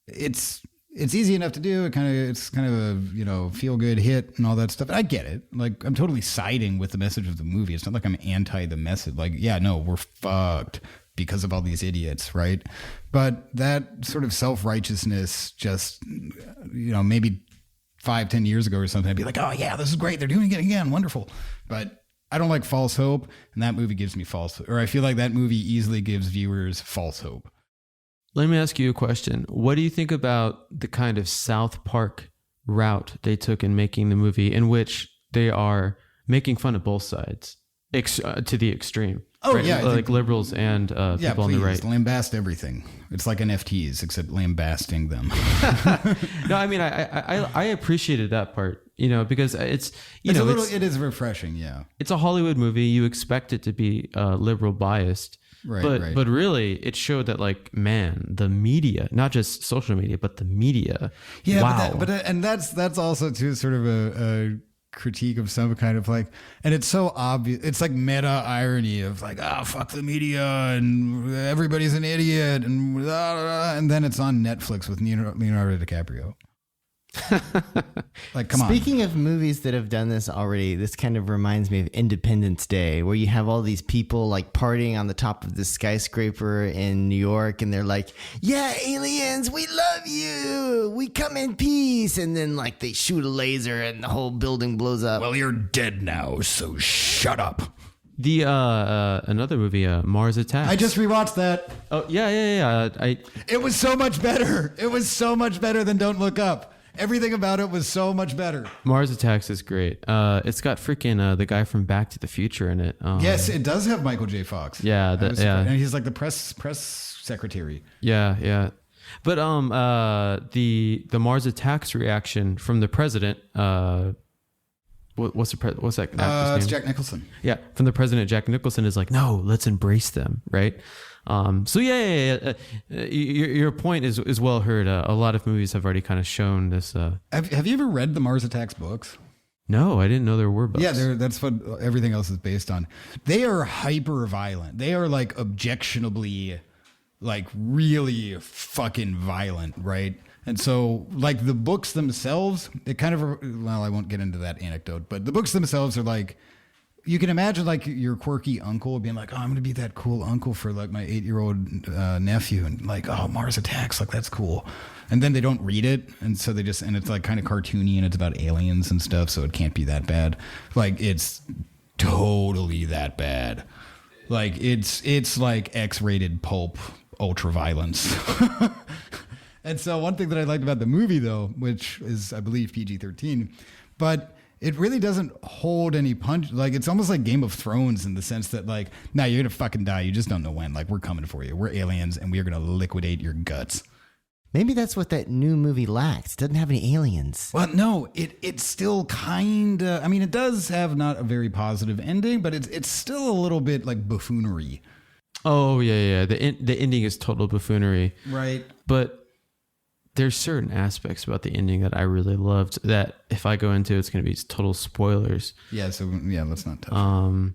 it's easy enough to do. It's kind of a, feel good hit and all that stuff. I get it. Like, I'm totally siding with the message of the movie. It's not like I'm anti the message. Like, yeah, no, we're fucked because of all these idiots, right? But that sort of self-righteousness just, maybe 5-10 years ago or something, I'd be like, oh yeah, this is great. They're doing it again. Wonderful. But I don't like false hope. And that movie gives me I feel like that movie easily gives viewers false hope. Let me ask you a question. What do you think about the kind of South Park route they took in making the movie, in which they are making fun of both sides to the extreme? Oh, right? yeah. Like liberals and people on the right. Lambast everything. It's like NFTs, except lambasting them. No, I mean, I appreciated that part, because it is refreshing, yeah. It's a Hollywood movie. You expect it to be liberal biased. Right. But really, it showed that, like, man, the media, not just social media, but the media. Yeah, wow. And that's also too sort of a critique of some kind of like, and it's so obvious. It's like meta irony of like, fuck the media and everybody's an idiot and then it's on Netflix with Leonardo DiCaprio. Like, come on. Speaking of movies that have done this already, this kind of reminds me of Independence Day, where you have all these people like partying on the top of this skyscraper in New York, and they're like, "Yeah, aliens, we love you. We come in peace." And then like they shoot a laser, and the whole building blows up. Well, you're dead now, so shut up. The another movie, Mars Attacks. I just rewatched that. Oh yeah. It was so much better. It was so much better than Don't Look Up. Everything about it was so much better. Mars Attacks is great. It's got freaking the guy from Back to the Future in it. Yes, it does have Michael J. Fox. Yeah, and he's like the press secretary. Yeah. But the Mars Attacks reaction from the president. What's that actor's name? It's Jack Nicholson. Yeah, from the president, Jack Nicholson is like, no, let's embrace them, right? So your point is well heard. A lot of movies have already kind of shown this. Have you ever read the Mars Attacks books? No, I didn't know there were books. Yeah, that's what everything else is based on. They are hyper violent. They are like objectionably, like really fucking violent, right? And so, like the books themselves, it kind of, well, I won't get into that anecdote, but the books themselves are like, you can imagine like your quirky uncle being like, oh, I'm going to be that cool uncle for like my 8-year-old nephew. And like, oh, Mars Attacks, like that's cool. And then they don't read it. And so and it's like kind of cartoony and it's about aliens and stuff. So it can't be that bad. Like it's totally that bad. Like it's like X-rated pulp ultra violence. And so one thing that I liked about the movie, though, which is, I believe, PG-13, but it really doesn't hold any punch. Like, it's almost like Game of Thrones in the sense that, like, nah, you're going to fucking die. You just don't know when. Like, we're coming for you. We're aliens, and we are going to liquidate your guts. Maybe that's what that new movie lacks. It doesn't have any aliens. Well, no, it's still kind of, I mean, it does have not a very positive ending, but it's still a little bit, like, buffoonery. Oh, yeah. The ending is total buffoonery. Right. But there's certain aspects about the ending that I really loved that if I go into it's going to be total spoilers. Yeah, so let's not touch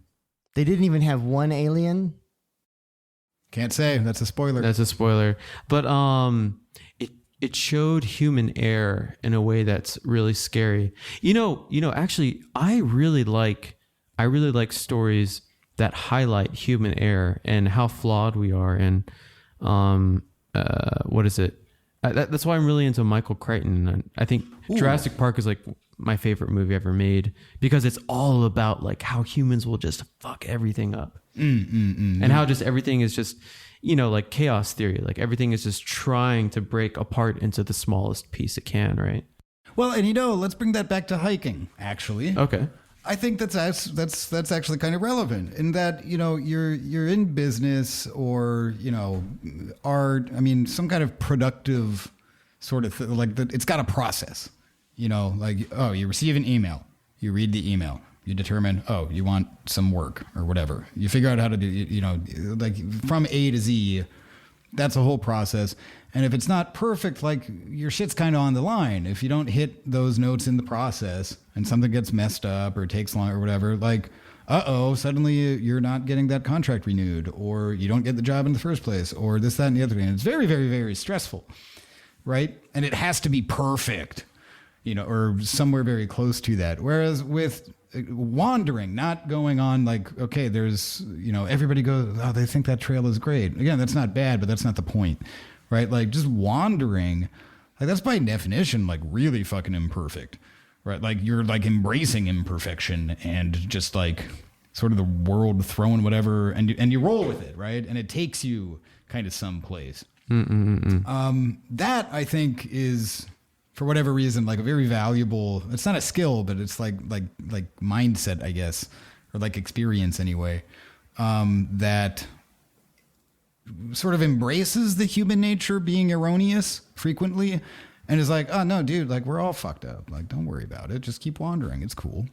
They didn't even have one alien? Can't say. That's a spoiler. That's a spoiler. But it showed human error in a way that's really scary. You know, actually I really like stories that highlight human error and how flawed we are and what is it? That's why I'm really into Michael Crichton. I think Jurassic Park is like my favorite movie ever made because it's all about like how humans will just fuck everything up and how just everything is just, like chaos theory. Like everything is just trying to break apart into the smallest piece it can, right? Well, and let's bring that back to hiking, actually. Okay. I think that's actually kind of relevant in that, you're in business or, art, I mean, some kind of productive sort of thing, like it's got a process, like, oh, you receive an email, you read the email, you determine, oh, you want some work or whatever. You figure out how to do, like from A to Z, that's a whole process. And if it's not perfect, like your shit's kind of on the line. If you don't hit those notes in the process and something gets messed up or takes long or whatever, like, suddenly you're not getting that contract renewed or you don't get the job in the first place or this, that, and the other thing. And it's very, very, very stressful, right? And it has to be perfect, or somewhere very close to that. Whereas with wandering, not going on like, okay, there's, everybody goes, oh, they think that trail is great. Again, that's not bad, but that's not the point. Right? Like just wandering, like that's by definition, like really fucking imperfect, right? Like you're like embracing imperfection and just like sort of the world throwing whatever and you roll with it, right? And it takes you kind of someplace. That I think is for whatever reason, like a very valuable, it's not a skill, but it's like mindset, I guess, or like experience anyway, that sort of embraces the human nature being erroneous frequently and is like, oh no, dude, like we're all fucked up. Like, don't worry about it. Just keep wandering. It's cool.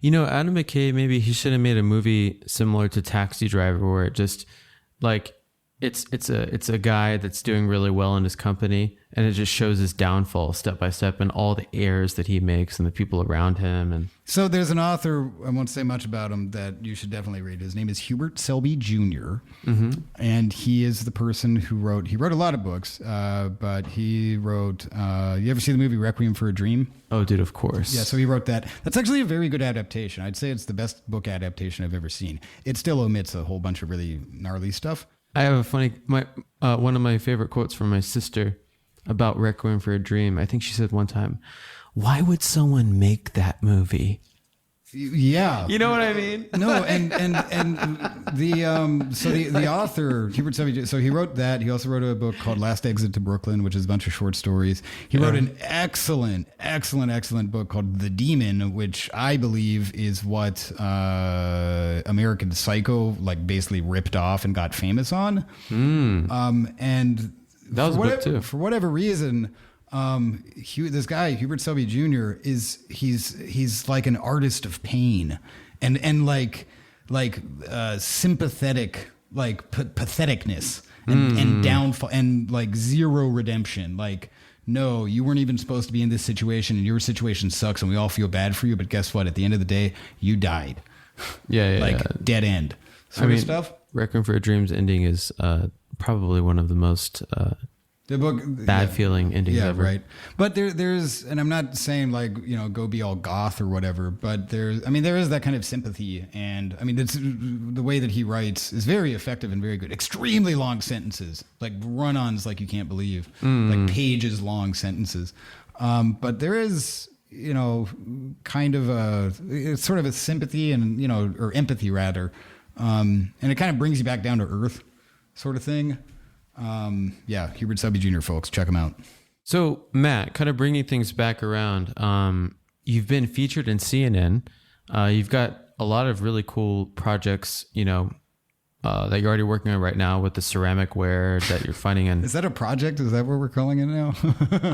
Adam McKay, maybe he should have made a movie similar to Taxi Driver where it just like it's a guy that's doing really well in his company, and it just shows his downfall step by step and all the errors that he makes and the people around him. And so there's an author, I won't say much about him, that you should definitely read. His name is Hubert Selby Jr. And he is the person who wrote a lot of books, but he wrote, you ever see the movie Requiem for a Dream? Oh, dude, of course. Yeah, so he wrote that. That's actually a very good adaptation. I'd say it's the best book adaptation I've ever seen. It still omits a whole bunch of really gnarly stuff. I have a funny, one of my favorite quotes from my sister about Requiem for a Dream. I think she said one time, "Why would someone make that movie?" Yeah, you know what I mean. No, and the author Hubert Selby. So he wrote that. He also wrote a book called Last Exit to Brooklyn, which is a bunch of short stories. He wrote an excellent book called The Demon, which I believe is what American Psycho like basically ripped off and got famous on. And that was a book too. For whatever reason. This guy Hubert Selby Jr. he's like an artist of pain and like sympathetic like patheticness and downfall and like zero redemption. Like, no, you weren't even supposed to be in this situation and your situation sucks and we all feel bad for you. But guess what? At the end of the day, you died. Yeah. Dead end sort of stuff. Requiem for a Dream's ending is probably one of the most the book bad feeling endings ever. Right. But there's, and I'm not saying like, go be all goth or whatever, but there is that kind of sympathy. And I mean, it's the way that he writes is very effective and very good. Extremely long sentences, like run-ons, like you can't believe, like pages long sentences. But there is, kind of it's sort of a sympathy and, or empathy rather. And it kind of brings you back down to earth sort of thing. Hubert Selby Jr., folks, check him out. So, Matt, kind of bringing things back around, you've been featured in CNN. You've got a lot of really cool projects, that you're already working on right now with the ceramic ware that you're finding in. Is that a project? Is that what we're calling it now?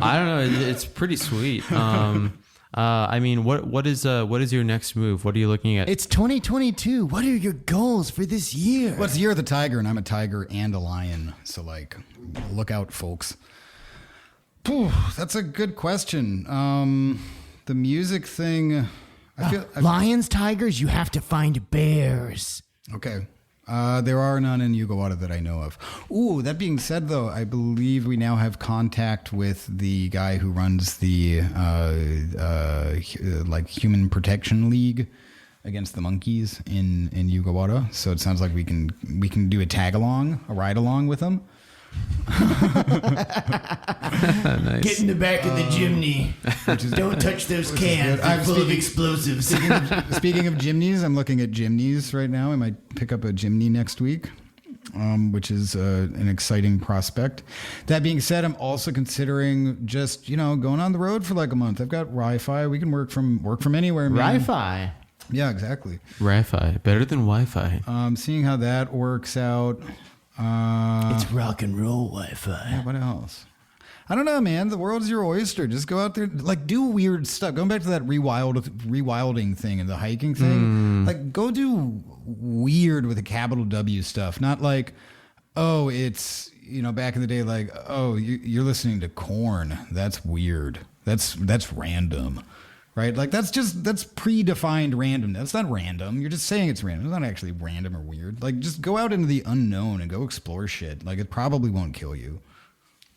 I don't know. It's pretty sweet. What is your next move? What are you looking at? It's 2022. What are your goals for this year? Well, it's the year of the tiger, and I'm a tiger and a lion. So, look out, folks. That's a good question. The music thing. Lions, tigers, you have to find bears. Okay. There are none in Yugawada that I know of. Ooh, that being said, though, I believe we now have contact with the guy who runs the Human Protection League against the monkeys in Yugawada. So it sounds like we can do a ride along with them. Nice. Get in the back of the chimney. Don't touch those cans. They're full of explosives. Speaking of chimneys, I'm looking at chimneys right now. I might pick up a chimney next week, which is an exciting prospect. That being said, I'm also considering just going on the road for like a month. I've got Wi-Fi. We can work from anywhere, man. Wi-Fi. Yeah, exactly. Wi-Fi, better than Wi-Fi. Seeing how that works out. It's rock and roll Wi-Fi. Yeah, what else? I don't know, man. The world's your oyster. Just go out there, do weird stuff. Going back to that rewilding thing and the hiking thing, go do weird with a capital W stuff. Not like, oh, it's back in the day, like, oh, you're listening to Korn. That's weird. That's random. Right? Like that's predefined random. That's not random. You're just saying it's random. It's not actually random or weird. Like just go out into the unknown and go explore shit. Like it probably won't kill you.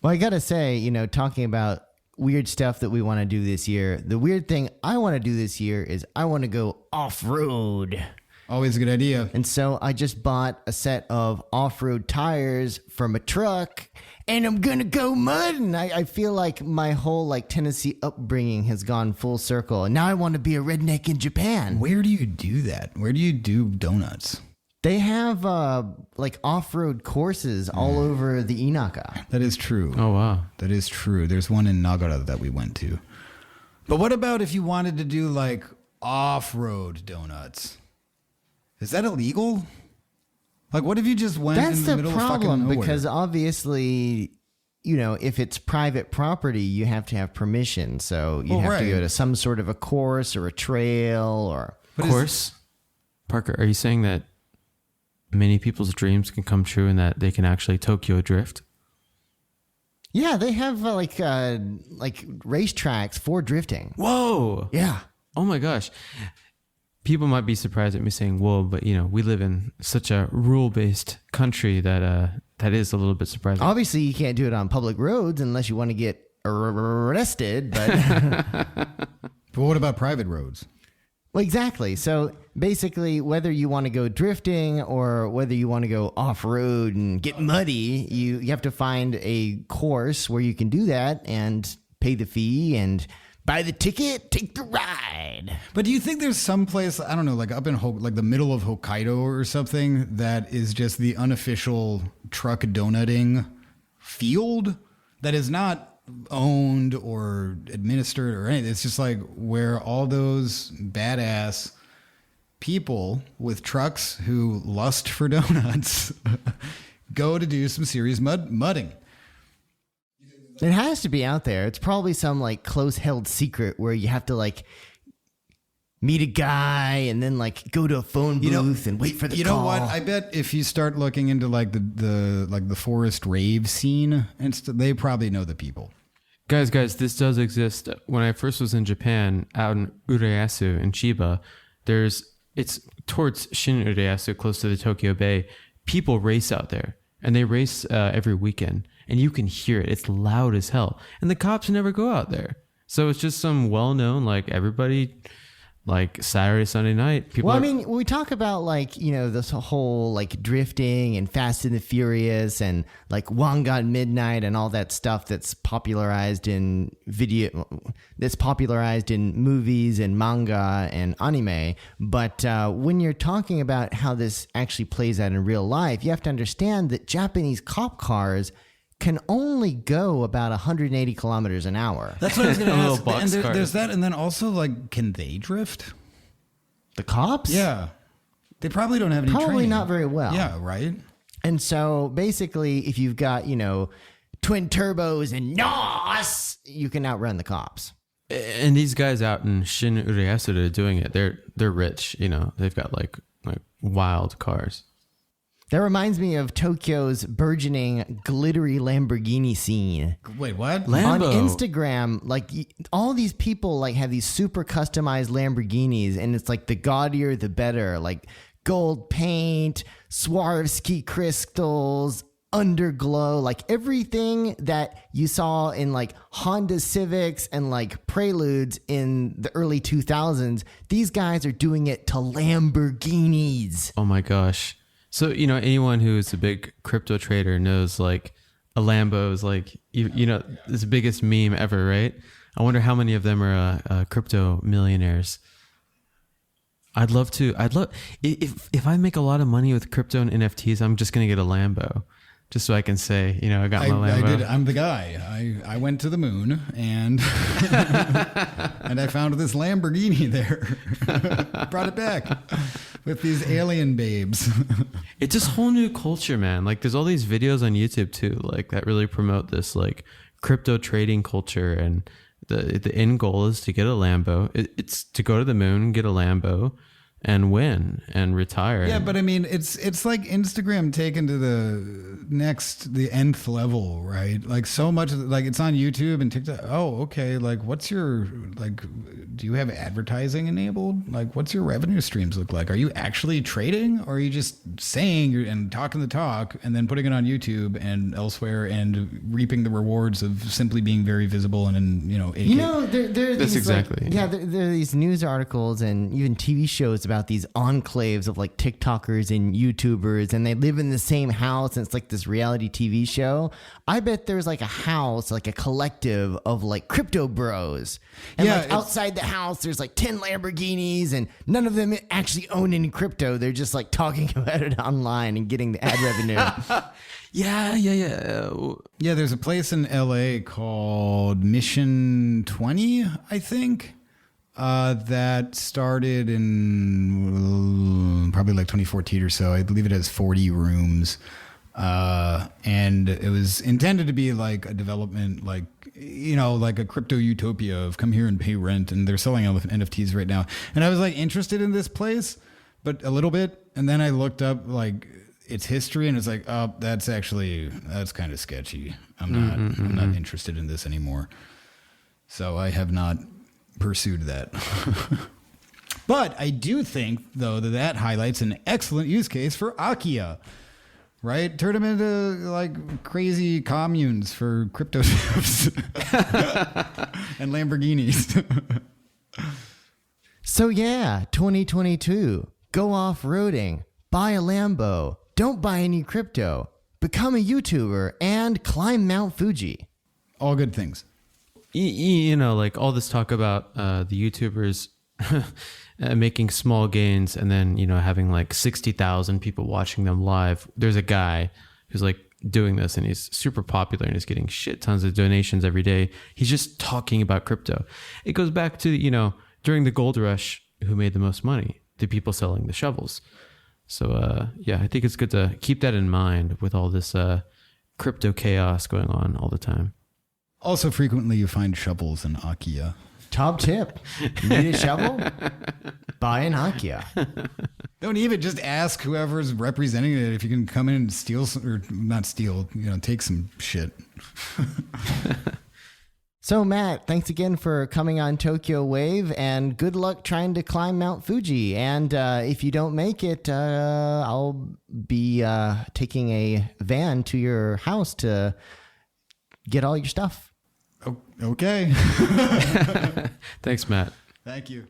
Well, I got to say, talking about weird stuff that we want to do this year, the weird thing I want to do this year is I want to go off-road. Always a good idea. And so I just bought a set of off-road tires from a truck and I'm going to go mudding. I feel like my whole Tennessee upbringing has gone full circle. And now I want to be a redneck in Japan. Where do you do that? Where do you do donuts? They have off-road courses all over the Inaka. That is true. Oh, wow. That is true. There's one in Nagara that we went to. But what about if you wanted to do off-road donuts? Is that illegal? What if you just went in the middle of fucking nowhere? That's the problem, because obviously, if it's private property, you have to have permission. So you have to go to some sort of a course or a trail or... Course? Parker, are you saying that many people's dreams can come true and that they can actually Tokyo drift. Yeah, they have like racetracks for drifting. Whoa. Yeah. Oh my gosh. People might be surprised at me saying whoa, but we live in such a rule-based country that that is a little bit surprising. Obviously, you can't do it on public roads unless you want to get arrested, but But what about private roads? Well, exactly. So basically, whether you want to go drifting or whether you want to go off-road and get muddy, you have to find a course where you can do that and pay the fee and buy the ticket, take the ride. But do you think there's some place, I don't know, like up in like the middle of Hokkaido or something, that is just the unofficial truck donutting field that is not owned or administered or anything? It's just like where all those badass people with trucks who lust for donuts go to do some serious mudding. It has to be out there. It's probably some like close held secret where you have to like meet a guy and then like go to a phone booth and wait for the call. You know what? I bet if you start looking into like the forest rave scene and they probably know the people. Guys, this does exist. When I first was in Japan, out in Urayasu in Chiba, it's towards Shin Urayasu, close to the Tokyo Bay. People race out there, and they race every weekend, and you can hear it. It's loud as hell, and the cops never go out there. So it's just some well-known, like everybody, like Saturday, Sunday night. People. Well, I mean, we talk about like, this whole like drifting and Fast and the Furious and like Wangan Midnight and all that stuff that's popularized in movies and manga and anime. But when you're talking about how this actually plays out in real life, you have to understand that Japanese cop cars can only go about 180 kilometers an hour. That's what I was going to ask. Box And cars. there's that, and then also like, can they drift? The cops? Yeah, they probably don't have any. Probably training. not very well. Yeah, right. And so basically, if you've got, twin turbos and NOS, you can outrun the cops. And these guys out in Shin Urayasu that are doing it, they're rich. They've got like wild cars. That reminds me of Tokyo's burgeoning glittery Lamborghini scene. Wait, what? On Instagram, like all these people like have these super customized Lamborghinis, and it's like the gaudier the better, like gold paint, Swarovski crystals, underglow, like everything that you saw in like Honda Civics and like Preludes in the early 2000s. These guys are doing it to Lamborghinis. Oh my gosh. So, anyone who is a big crypto trader knows like a Lambo is like, it's the biggest meme ever, right? I wonder how many of them are crypto millionaires. If I make a lot of money with crypto and NFTs, I'm just going to get a Lambo. Just so I can say, I got my Lambo. I'm the guy. I went to the moon and and I found this Lamborghini there. Brought it back with these alien babes. It's this whole new culture, man. Like there's all these videos on YouTube too, like that really promote this like crypto trading culture, and the end goal is to get a Lambo. It's to go to the moon, get a Lambo, and win and retire. Yeah, but I mean, it's like Instagram taken to the nth level, right? Like so much, like it's on YouTube and TikTok. Oh, okay. Like, what's your do you have advertising enabled? Like, what's your revenue streams look like? Are you actually trading, or are you just saying and talking the talk and then putting it on YouTube and elsewhere and reaping the rewards of simply being very visible and there are That's these, exactly. there are these news articles and even TV shows about these enclaves of like TikTokers and YouTubers, and they live in the same house, and it's like this reality TV show. I bet there's like a house, like a collective of like crypto bros, and like outside the house there's like 10 Lamborghinis, and none of them actually own any crypto. They're just like talking about it online and getting the ad revenue. Yeah. Yeah, there's a place in LA called Mission 20, I think. That started in probably like 2014 or so. I believe it has 40 rooms. And it was intended to be like a development, like a crypto utopia of come here and pay rent. And they're selling out with NFTs right now. And I was like interested in this place, but a little bit. And then I looked up like its history, and it's like, oh, that's kind of sketchy. I'm not interested in this anymore. So I have not pursued that. But I do think, though, that highlights an excellent use case for Akiya, right? Turn them into like crazy communes for crypto ships and Lamborghinis. So yeah, 2022, go off-roading, buy a Lambo, don't buy any crypto, become a YouTuber, and climb Mount Fuji. All good things. You know, like all this talk about the YouTubers making small gains and then, you know, having like 60,000 people watching them live. There's a guy who's like doing this and he's super popular and he's getting shit tons of donations every day. He's just talking about crypto. It goes back to, you know, during the gold rush, who made the most money? The people selling the shovels. So, yeah, I think it's good to keep that in mind with all this crypto chaos going on all the time. Also, frequently you find shovels in Akiya. Top tip. Need a shovel? Buy an Akiya. Don't even just ask whoever's representing it if you can come in and steal some, or not steal, you know, take some shit. So, Matt, thanks again for coming on Tokyo Wave, and good luck trying to climb Mount Fuji. And if you don't make it, I'll be taking a van to your house to get all your stuff. Oh, okay. Thanks, Matt. Thank you.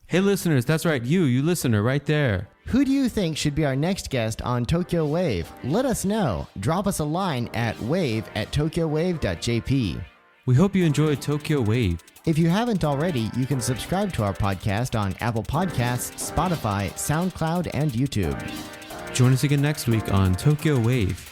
Hey, listeners, that's right. You listener right there. Who do you think should be our next guest on Tokyo Wave? Let us know. Drop us a line at wave@tokyowave.jp. We hope you enjoyed Tokyo Wave. If you haven't already, you can subscribe to our podcast on Apple Podcasts, Spotify, SoundCloud, and YouTube. Join us again next week on Tokyo Wave.